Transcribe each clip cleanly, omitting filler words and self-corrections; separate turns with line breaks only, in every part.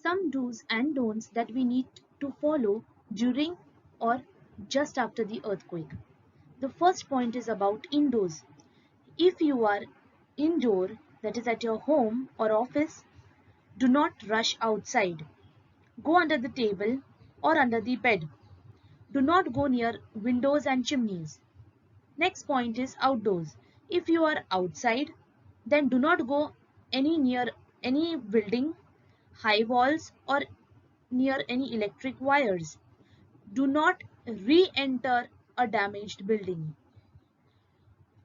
some do's and don'ts that we need to follow during or just after the earthquake. The first point is about indoors. If you are indoor, that is at your home or office, do not rush outside. Go under the table or under the bed. Do not go near windows and chimneys. Next point is outdoors. If you are outside, then do not go near any building, high walls or near any electric wires. Do not re-enter a damaged building.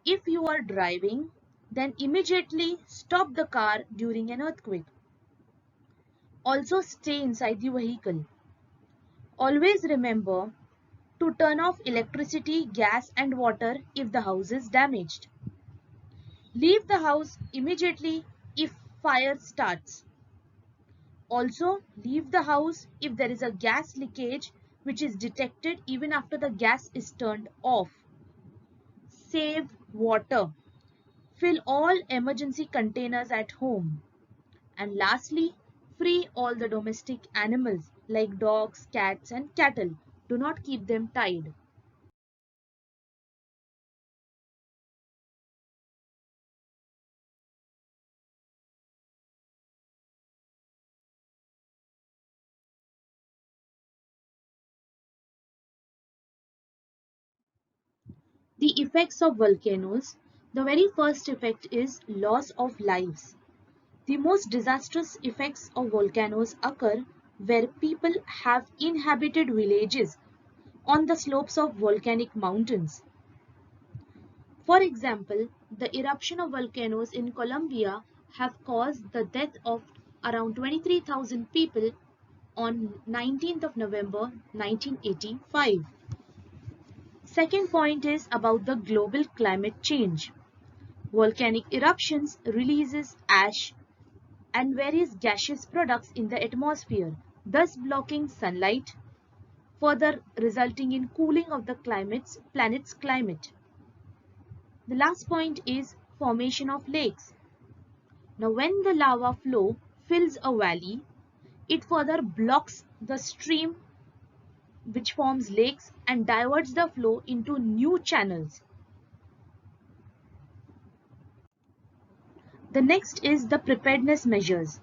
If you are driving, then immediately stop the car during an earthquake. Also stay inside the vehicle. Always remember to turn off electricity, gas and water if the house is damaged. Leave the house immediately if fire starts. Also, leave the house if there is a gas leakage which is detected even after the gas is turned off. Save water. Fill all emergency containers at home. And lastly, free all the domestic animals like dogs, cats and cattle. Do not keep them tied. The effects of volcanoes. The very first effect is loss of lives. The most disastrous effects of volcanoes occur where people have inhabited villages on the slopes of volcanic mountains. For example, the eruption of volcanoes in Colombia have caused the death of around 23,000 people on 19th of November 1985. Second point is about the global climate change. Volcanic eruptions releases ash and various gaseous products in the atmosphere, thus blocking sunlight, further resulting in cooling of the planet's climate. The last point is formation of lakes. Now when the lava flow fills a valley, it further blocks the stream which forms lakes and diverts the flow into new channels. The next is the preparedness measures.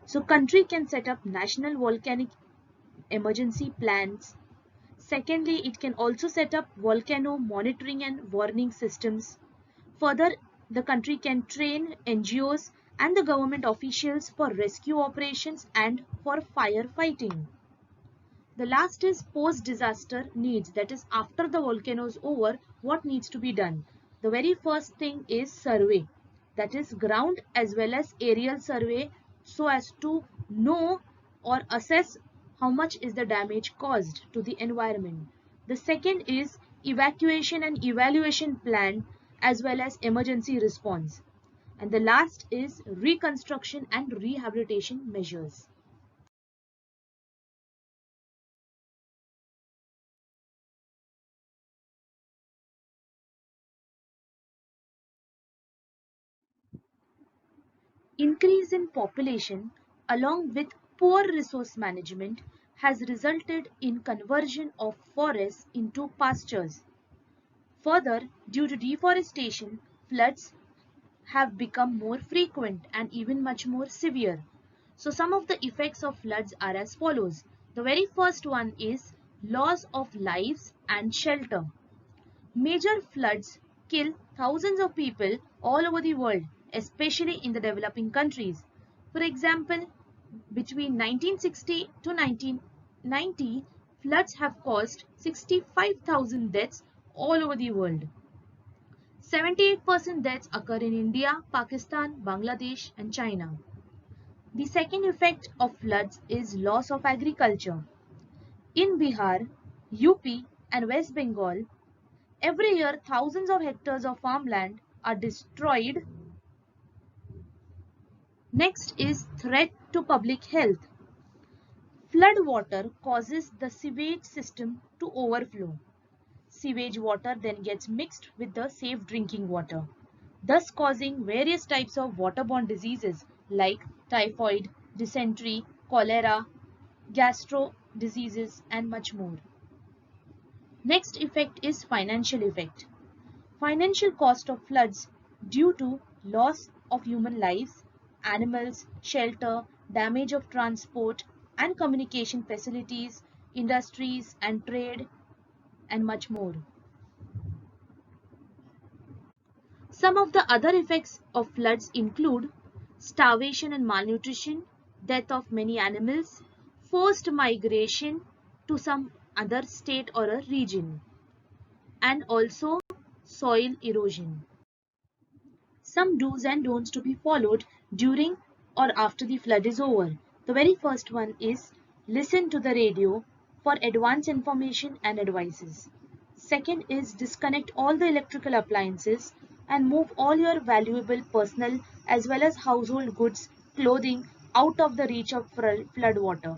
So country can set up national volcanic emergency plans. Secondly, it can also set up volcano monitoring and warning systems. Further, the country can train NGOs and the government officials for rescue operations and for firefighting. The last is post-disaster needs, that is after the volcano is over, what needs to be done. The very first thing is survey, that is ground as well as aerial survey, so as to know or assess how much is the damage caused to the environment. The second is evacuation and evaluation plan as well as emergency response. And the last is reconstruction and rehabilitation measures. Increase in population along with poor resource management has resulted in conversion of forests into pastures. Further, due to deforestation, floods have become more frequent and even much more severe. So some of the effects of floods are as follows. The very first one is loss of lives and shelter. Major floods kill thousands of people all over the world, especially in the developing countries. For example, between 1960 to 1990, floods have caused 65,000 deaths all over the world. 78% deaths occur in India, Pakistan, Bangladesh and China. The second effect of floods is loss of agriculture. In Bihar, UP and West Bengal, every year thousands of hectares of farmland are destroyed. Next is threat to public health. Flood water causes the sewage system to overflow. Sewage water then gets mixed with the safe drinking water, thus causing various types of waterborne diseases like typhoid, dysentery, cholera, gastro diseases, and much more. Next effect is financial effect. Financial cost of floods due to loss of human lives, animals, shelter, damage of transport and communication facilities, industries and trade, and much more. Some of the other effects of floods include starvation and malnutrition, death of many animals, forced migration to some other state or a region, and also soil erosion. Some do's and don'ts to be followed during or after the flood is over. The very first one is listen to the radio for advance information and advices. Second is disconnect all the electrical appliances and move all your valuable personal as well as household goods, clothing out of the reach of flood water.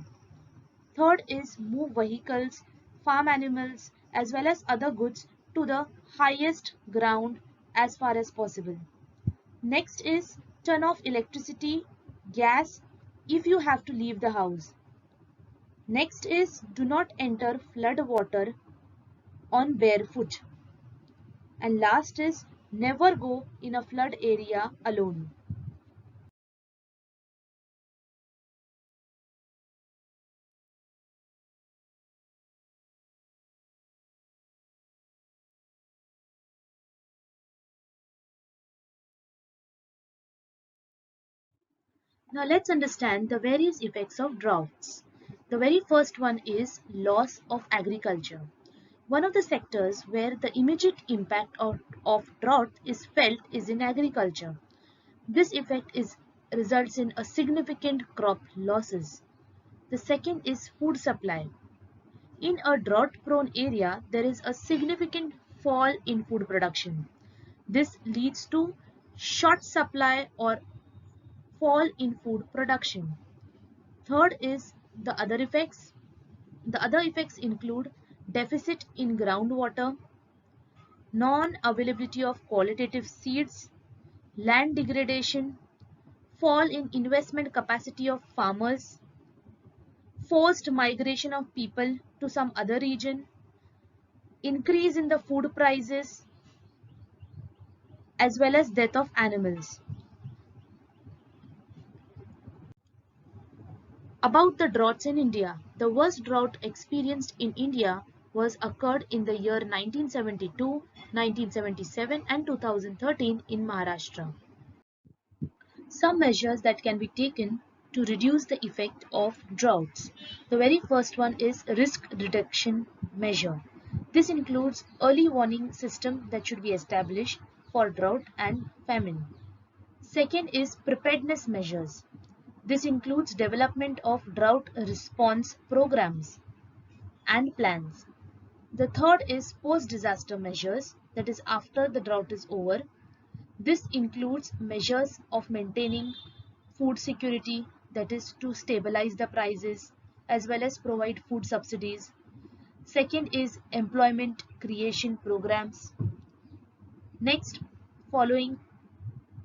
Third is move vehicles, farm animals as well as other goods to the highest ground as far as possible. Next is turn off electricity, gas if you have to leave the house. Next is do not enter flood water on barefoot. And last is never go in a flood area alone. Now let's understand the various effects of droughts. The very first one is loss of agriculture. One of the sectors where the immediate impact of drought is felt is in agriculture. This effect results in a significant crop losses. The second is food supply. In a drought-prone area, there is a significant fall in food production. This leads to short supply or fall in food production. Third is the other effects. The other effects include deficit in groundwater, non-availability of qualitative seeds, land degradation, fall in investment capacity of farmers, forced migration of people to some other region, increase in the food prices, as well as death of animals. About the droughts in India. The worst drought experienced in India was occurred in the year 1972, 1977 and 2013 in Maharashtra. Some measures that can be taken to reduce the effect of droughts. The very first one is risk reduction measure. This includes early warning system that should be established for drought and famine. Second is preparedness measures. This includes development of drought response programs and plans. The third is post-disaster measures, that is after the drought is over. This includes measures of maintaining food security, that is to stabilize the prices as well as provide food subsidies. Second is employment creation programs. Next, following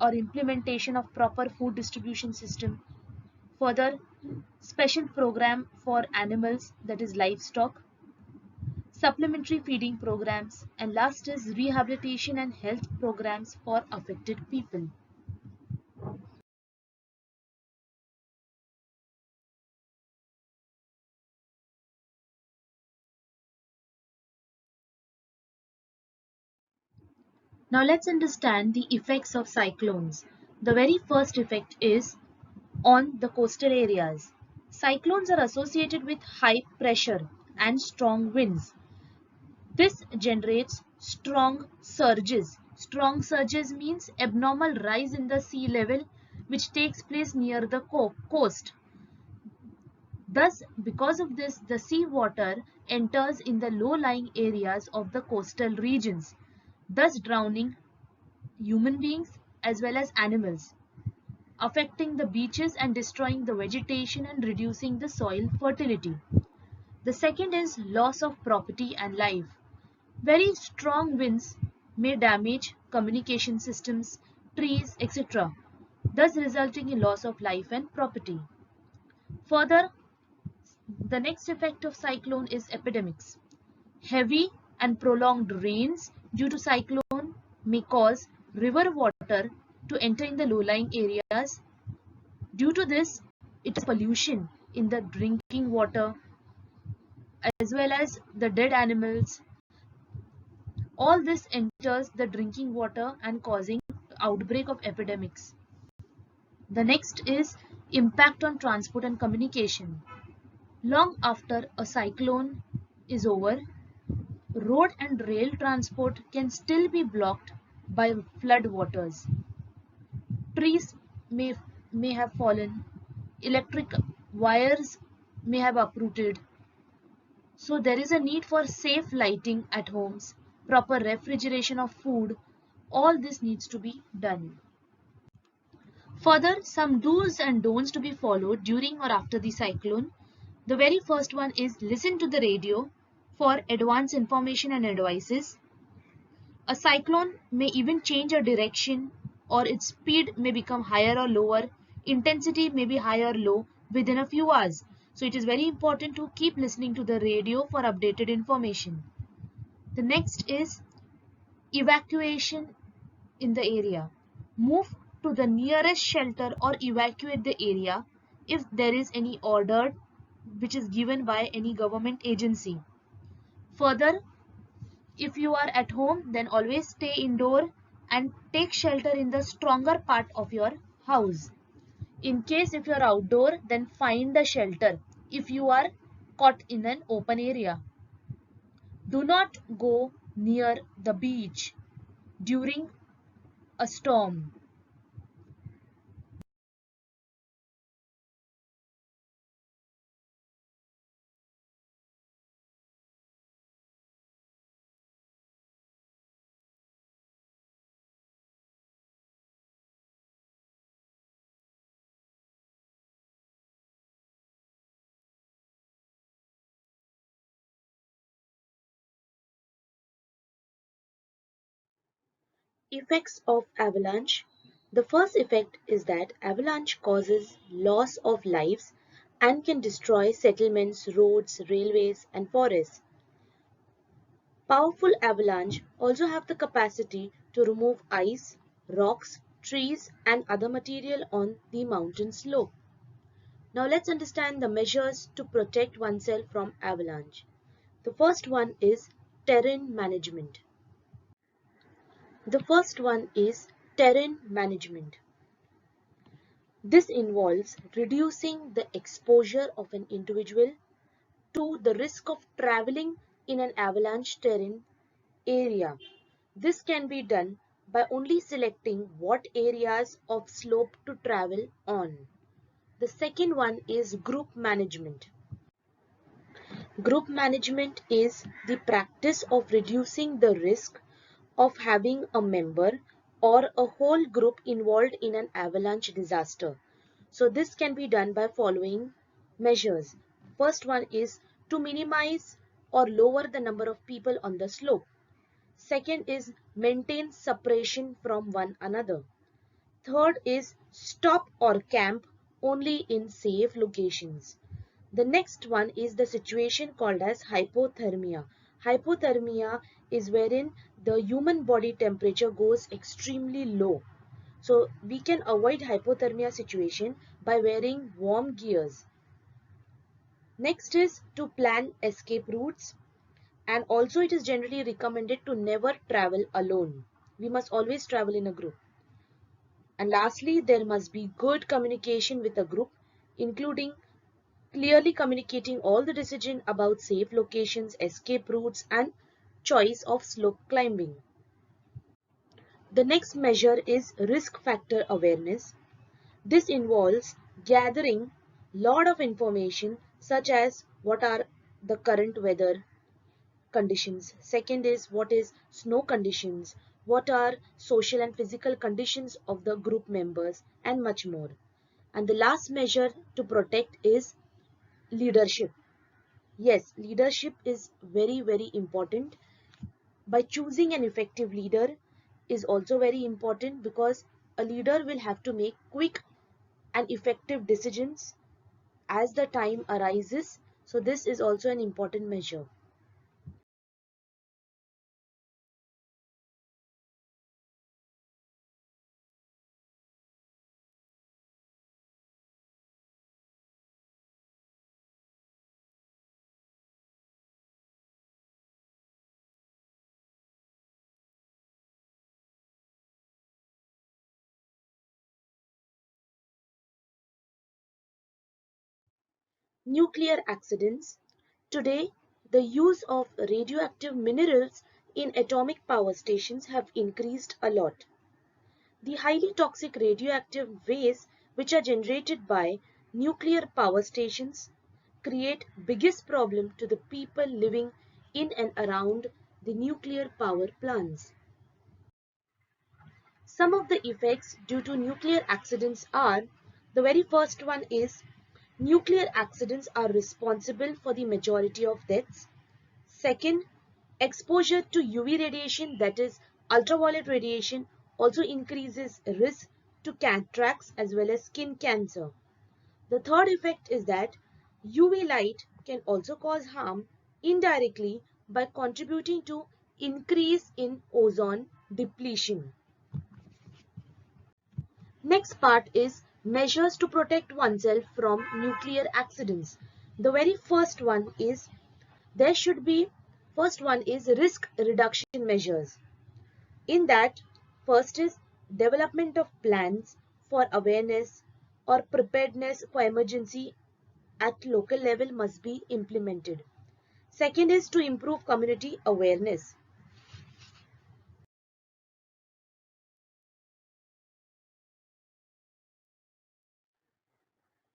or implementation of proper food distribution system. Further, special program for animals, that is livestock, supplementary feeding programs, and last is rehabilitation and health programs for affected people. Now let's understand the effects of cyclones. The very first effect is on the coastal areas. Cyclones are associated with high pressure and strong winds. This generates strong surges. Strong surges means abnormal rise in the sea level which takes place near the coast. Thus, because of this, the sea water enters in the low-lying areas of the coastal regions, thus drowning human beings as well as animals, affecting the beaches and destroying the vegetation and reducing the soil fertility. The second is loss of property and life. Very strong winds may damage communication systems, trees, etc., thus resulting in loss of life and property. Further, the next effect of cyclone is epidemics. Heavy and prolonged rains due to cyclone may cause river water to enter in the low-lying areas. Due to this, it is pollution in the drinking water as well as the dead animals. All this enters the drinking water and causing outbreak of epidemics. The next is impact on transport and communication. Long after a cyclone is over, road and rail transport can still be blocked by flood waters. Trees may have fallen, electric wires may have uprooted. So there is a need for safe lighting at homes, proper refrigeration of food. All this needs to be done. Further, some do's and don'ts to be followed during or after the cyclone. The very first one is listen to the radio for advance information and advices. A cyclone may even change a direction or its speed may become higher or lower, intensity may be high or low within a few hours. So it is very important to keep listening to the radio for updated information. The next is evacuation in the area. Move to the nearest shelter or evacuate the area if there is any order which is given by any government agency. Further, if you are at home, then always stay indoor and take shelter in the stronger part of your house. In case if you are outdoor, then find a shelter if you are caught in an open area. Do not go near the beach during a storm. Effects of avalanche. The first effect is that avalanche causes loss of lives and can destroy settlements, roads, railways, and forests. Powerful avalanche also have the capacity to remove ice, rocks, trees, and other material on the mountain slope. Now let's understand the measures to protect oneself from avalanche. The first one is terrain management. The first one is terrain management. This involves reducing the exposure of an individual to the risk of traveling in an avalanche terrain area. This can be done by only selecting what areas of slope to travel on. The second one is group management. Group management is the practice of reducing the risk of having a member or a whole group involved in an avalanche disaster. So this can be done by following measures. First one is to minimize or lower the number of people on the slope. Second is maintain separation from one another. Third is stop or camp only in safe locations. The next one is the situation called as hypothermia. Hypothermia is wherein the human body temperature goes extremely low. So we can avoid hypothermia situation by wearing warm gears. Next is to plan escape routes, and also it is generally recommended to never travel alone. We must always travel in a group. And lastly, there must be good communication with a group, including clearly communicating all the decision about safe locations, escape routes, and choice of slope climbing. The next measure is risk factor awareness. This involves gathering lot of information such as what are the current weather conditions. Second is what is snow conditions, what are social and physical conditions of the group members, and much more. And the last measure to protect is leadership. Yes, leadership is very, very important. By choosing an effective leader is also very important because a leader will have to make quick and effective decisions as the time arises. So this is also an important measure. Nuclear accidents. Today, the use of radioactive minerals in atomic power stations have increased a lot. The highly toxic radioactive waste which are generated by nuclear power stations create biggest problem to the people living in and around the nuclear power plants. Some of the effects due to nuclear accidents are, the very first one is nuclear accidents are responsible for the majority of deaths. Second, exposure to UV radiation, that is ultraviolet radiation, also increases risk to cataracts as well as skin cancer. The third effect is that UV light can also cause harm indirectly by contributing to increase in ozone depletion. Next part is measures to protect oneself from nuclear accidents. The very first one is first one is risk reduction measures. In that, first is development of plans for awareness or preparedness for emergency at local level must be implemented. Second is to improve community awareness.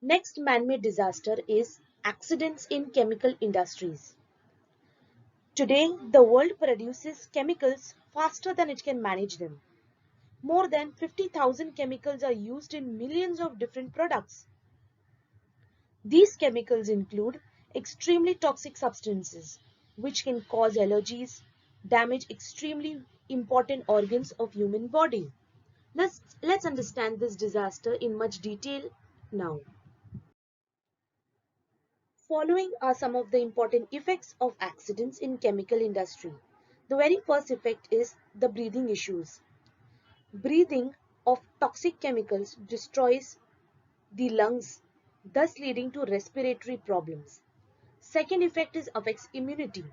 Next man-made disaster is accidents in chemical industries. Today, the world produces chemicals faster than it can manage them. More than 50,000 chemicals are used in millions of different products. These chemicals include extremely toxic substances which can cause allergies, damage extremely important organs of human body. Let's understand this disaster in much detail now. Following are some of the important effects of accidents in chemical industry. The very first effect is the breathing issues. Breathing of toxic chemicals destroys the lungs, thus leading to respiratory problems. Second effect is affects immunity.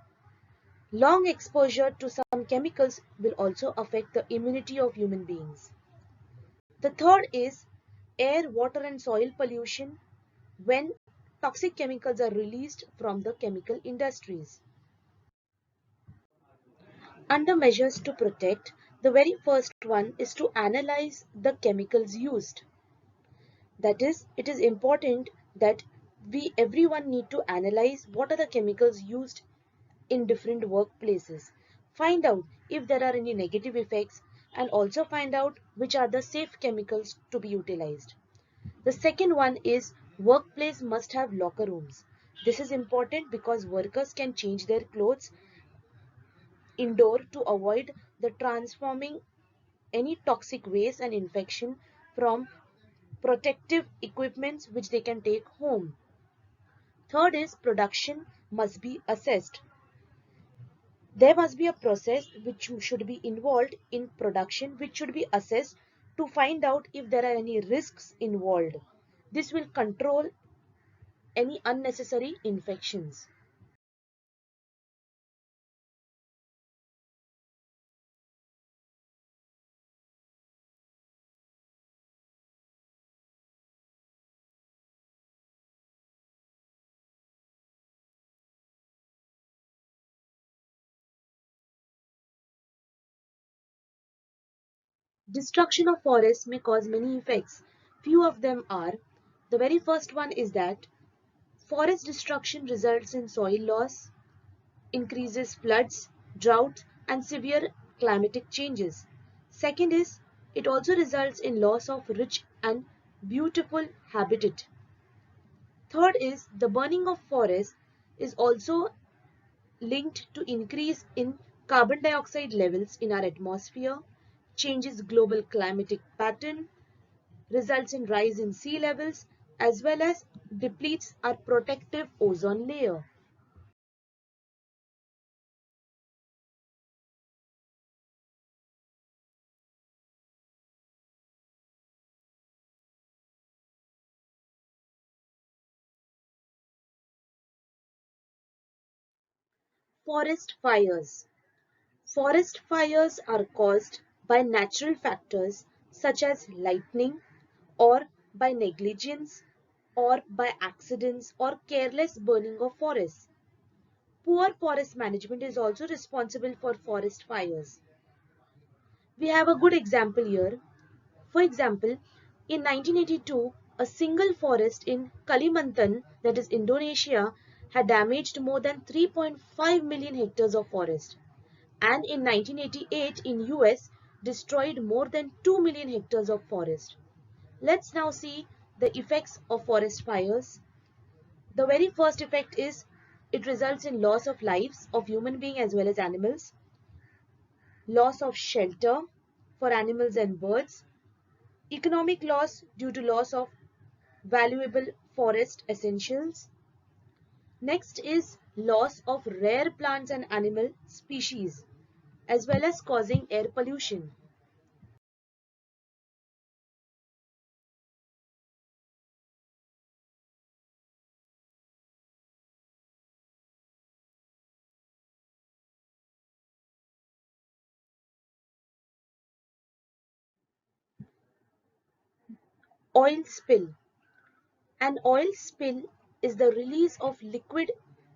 Long exposure to some chemicals will also affect the immunity of human beings. The third is air, water and soil pollution when toxic chemicals are released from the chemical industries. Under measures to protect, the very first one is to analyze the chemicals used. That is, it is important that everyone need to analyze what are the chemicals used in different workplaces. Find out if there are any negative effects and also find out which are the safe chemicals to be utilized. The second one is workplace must have locker rooms. This is important because workers can change their clothes indoor to avoid the transforming any toxic waste and infection from protective equipments which they can take home. Third is production must be assessed. There must be a process which should be involved in production which should be assessed to find out if there are any risks involved. This will control any unnecessary infections. Destruction of forests may cause many effects. Few of them are, the very first one is that forest destruction results in soil loss, increases floods, drought, and severe climatic changes. Second is, it also results in loss of rich and beautiful habitat. Third is, the burning of forests is also linked to increase in carbon dioxide levels in our atmosphere, changes global climatic pattern, results in rise in sea levels, as well as depletes our protective ozone layer. Forest fires. Forest fires are caused by natural factors such as lightning, or by negligence, or by accidents or careless burning of forests. Poor forest management is also responsible for forest fires. We have a good example here. For example, in 1982, a single forest in Kalimantan, that is Indonesia, had damaged more than 3.5 million hectares of forest, and in 1988 in US destroyed more than 2 million hectares of forest. Let's now see the effects of forest fires. The very first effect is it results in loss of lives of human beings as well as animals, loss of shelter for animals and birds, economic loss due to loss of valuable forest essentials. Next is loss of rare plants and animal species, as well as causing air pollution. Oil spill. An oil spill is the release of liquid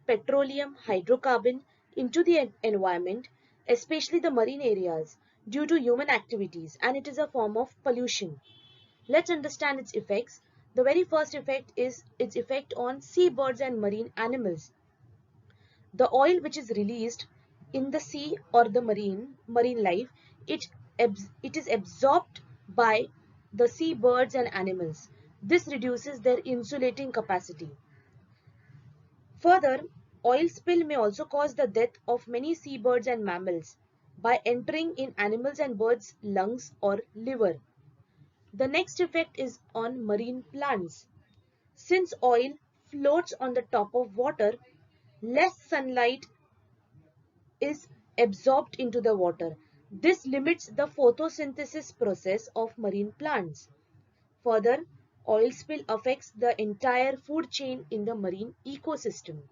petroleum hydrocarbon into the environment, especially the marine areas, due to human activities, and it is a form of pollution. Let's understand its effects. The very first effect is its effect on seabirds and marine animals. The oil which is released in the sea or the marine life, it, it is absorbed by the seabirds and animals. This reduces their insulating capacity. Further, oil spill may also cause the death of many seabirds and mammals by entering in animals and birds' lungs or liver. The next effect is on marine plants. Since oil floats on the top of water, less sunlight is absorbed into the water. This limits the photosynthesis process of marine plants. Further, oil spill affects the entire food chain in the marine ecosystem.